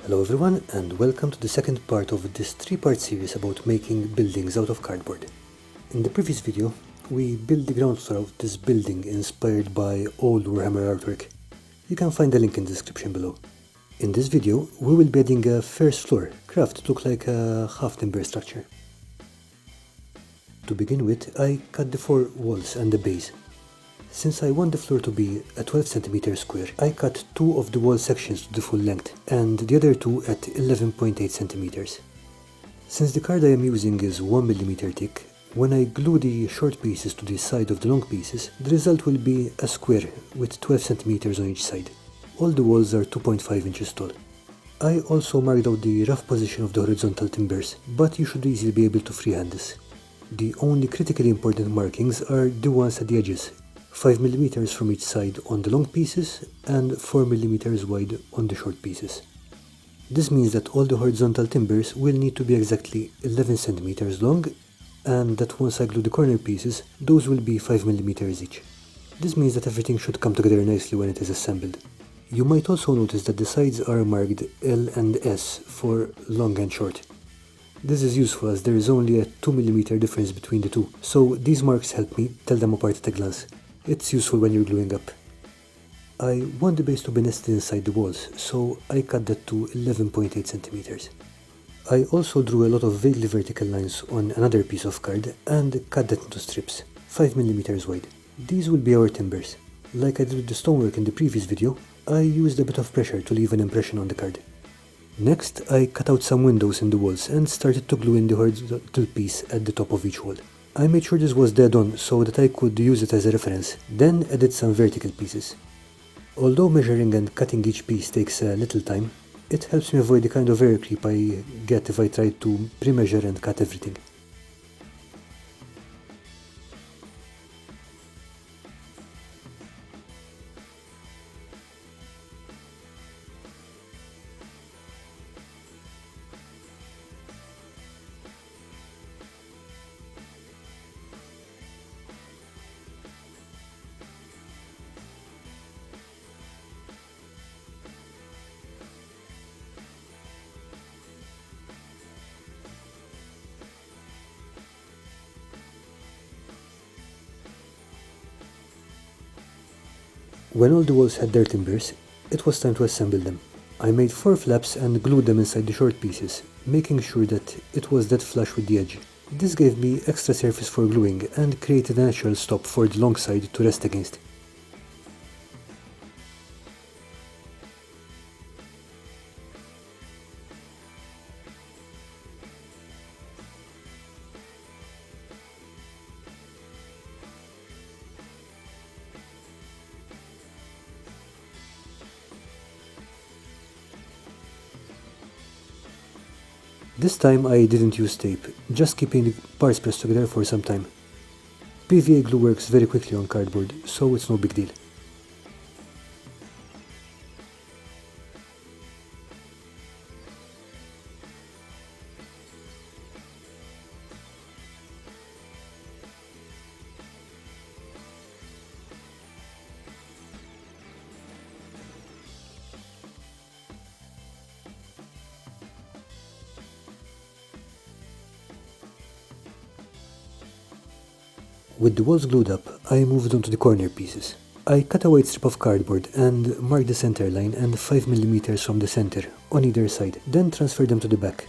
Hello everyone and welcome to the second part of this three-part series about making buildings out of cardboard. In the previous video, we built the ground floor of this building inspired by old Warhammer artwork. You can find the link in the description below. In this video, we will be adding a first floor, crafted to look like a half-timber structure. To begin with, I cut the four walls and the base. Since I want the floor to be a 12 cm square, I cut two of the wall sections to the full length and the other two at 11.8 cm. Since the card I am using is 1 mm thick, when I glue the short pieces to the side of the long pieces, the result will be a square with 12 cm on each side. All the walls are 2.5 inches tall. I also marked out the rough position of the horizontal timbers, but you should easily be able to freehand this. The only critically important markings are the ones at the edges, 5 mm from each side on the long pieces and 4 mm wide on the short pieces. This means that all the horizontal timbers will need to be exactly 11 cm long, and that once I glue the corner pieces, those will be 5 mm each. This means that everything should come together nicely when it is assembled. You might also notice that the sides are marked L and S for long and short. This is useful as there is only a 2 mm difference between the two, so these marks help me tell them apart at a glance. It's useful when you're gluing up. I want the base to be nested inside the walls, so I cut that to 11.8 cm. I also drew a lot of vaguely vertical lines on another piece of card and cut that into strips, 5 mm wide. These will be our timbers. Like I did with the stonework in the previous video, I used a bit of pressure to leave an impression on the card. Next, I cut out some windows in the walls and started to glue in the horizontal piece at the top of each wall. I made sure this was dead on so that I could use it as a reference, then added some vertical pieces. Although measuring and cutting each piece takes a little time, it helps me avoid the kind of error creep I get if I try to pre-measure and cut everything. When all the walls had their timbers, it was time to assemble them. I made 4 flaps and glued them inside the short pieces, making sure that it was dead flush with the edge. This gave me extra surface for gluing and created a natural stop for the long side to rest against. This time I didn't use tape, just keeping the parts pressed together for some time. PVA glue works very quickly on cardboard, so it's no big deal. With the walls glued up, I moved on to the corner pieces. I cut a white strip of cardboard and marked the center line and 5 mm from the center, on either side, then transferred them to the back.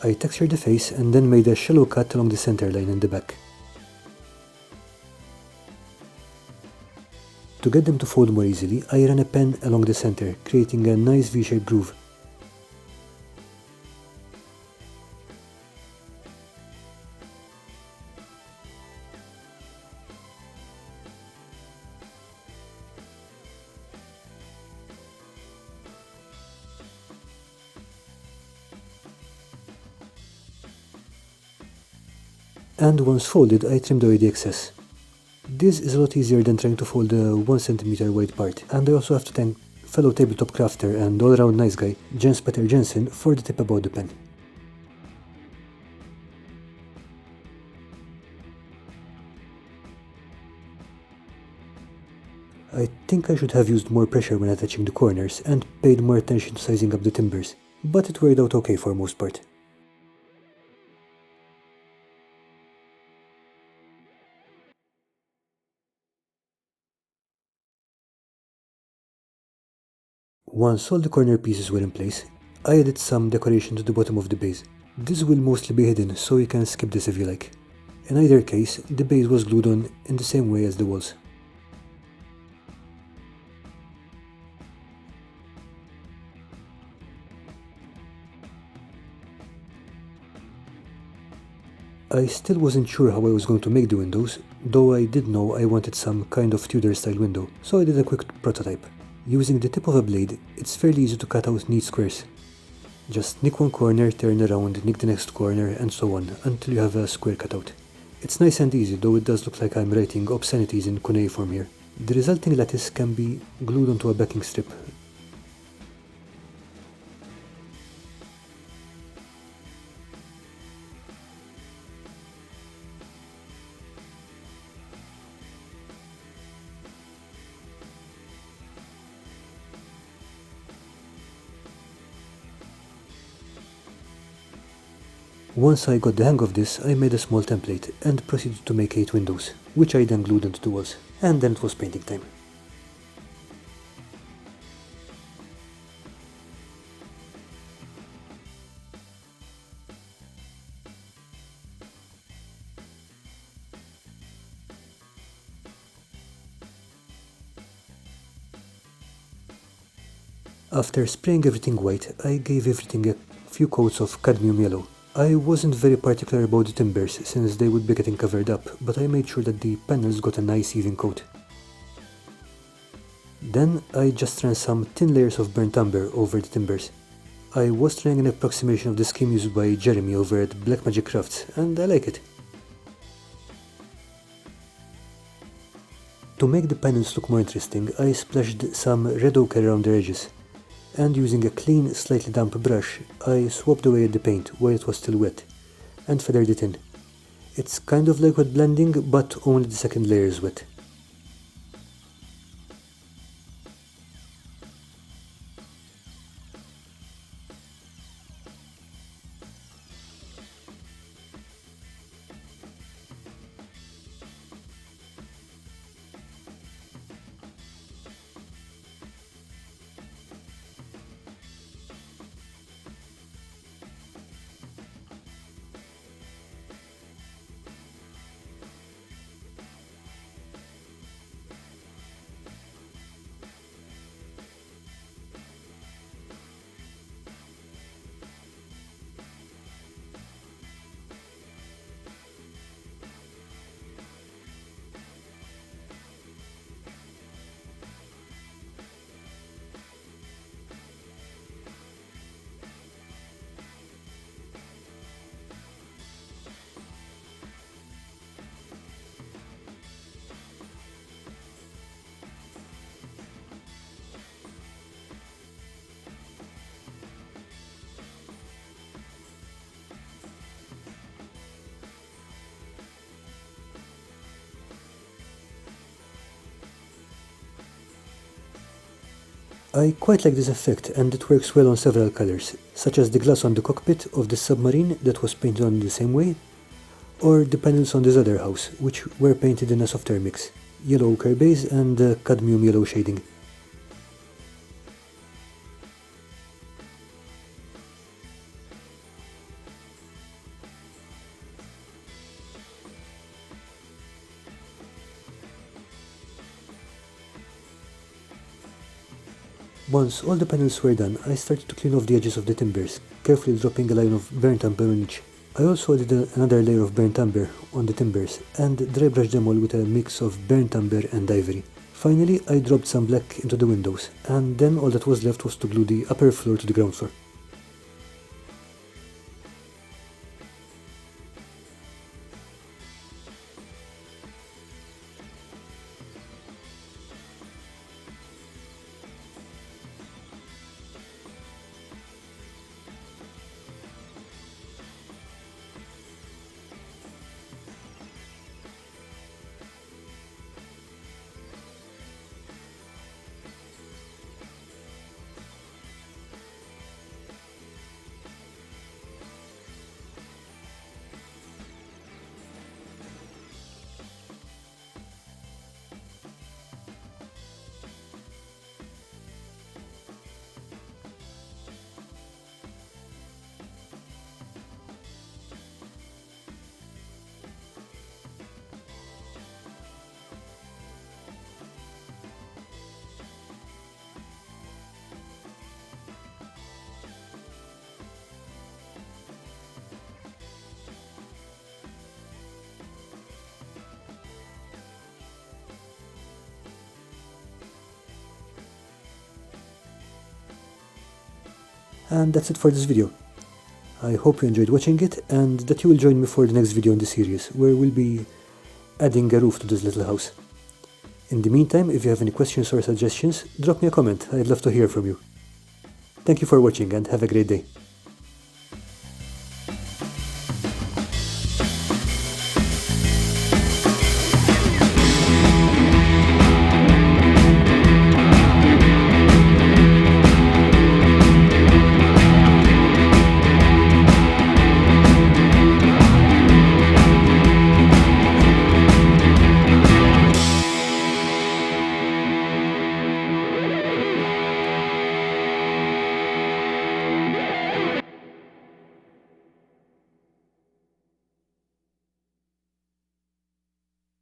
I textured the face and then made a shallow cut along the center line in the back. To get them to fold more easily, I ran a pen along the center, creating a nice V-shaped groove. And once folded, I trimmed away the excess. This is a lot easier than trying to fold a 1 cm wide part, and I also have to thank fellow tabletop crafter and all-around nice guy, Jens Petter Jensen, for the tip about the pen. I think I should have used more pressure when attaching the corners and paid more attention to sizing up the timbers. but it worked out okay for most part. Once all the corner pieces were in place, I added some decoration to the bottom of the base. This will mostly be hidden, so you can skip this if you like. In either case, the base was glued on in the same way as the walls. I still wasn't sure how I was going to make the windows, though I did know I wanted some kind of Tudor style window, so I did a quick prototype. Using the tip of a blade, it's fairly easy to cut out neat squares. Just nick one corner, turn around, nick the next corner, and so on, until you have a square cut out. It's nice and easy, though it does look like I'm writing obscenities in cuneiform here. The resulting lattice can be glued onto a backing strip. Once I got the hang of this, I made a small template and proceeded to make 8 windows, which I then glued onto the walls. And then it was painting time. After spraying everything white, I gave everything a few coats of cadmium yellow. I wasn't very particular about the timbers since they would be getting covered up, but I made sure that the panels got a nice even coat. Then I just ran some thin layers of burnt umber over the timbers. I was trying an approximation of the scheme used by Jeremy over at Black Magic Crafts, and I like it. To make the panels look more interesting, I splashed some red ochre around their edges. And using a clean, slightly damp brush, I swapped away at the paint while it was still wet, and feathered it in. It's kind of like wet blending, but only the second layer is wet. I quite like this effect, and it works well on several colors, such as the glass on the cockpit of the submarine that was painted on the same way, or the panels on this other house, which were painted in a softer mix, yellow ochre base and cadmium yellow shading. Once all the panels were done, I started to clean off the edges of the timbers, carefully dropping a line of burnt umber on each. I also added another layer of burnt umber on the timbers and dry brushed them all with a mix of burnt umber and ivory. Finally, I dropped some black into the windows, and then all that was left was to glue the upper floor to the ground floor. And that's it for this video. I hope you enjoyed watching it and that you will join me for the next video in the series, where we'll be adding a roof to this little house. In the meantime, if you have any questions or suggestions, drop me a comment. I'd love to hear from you. Thank you for watching and have a great day.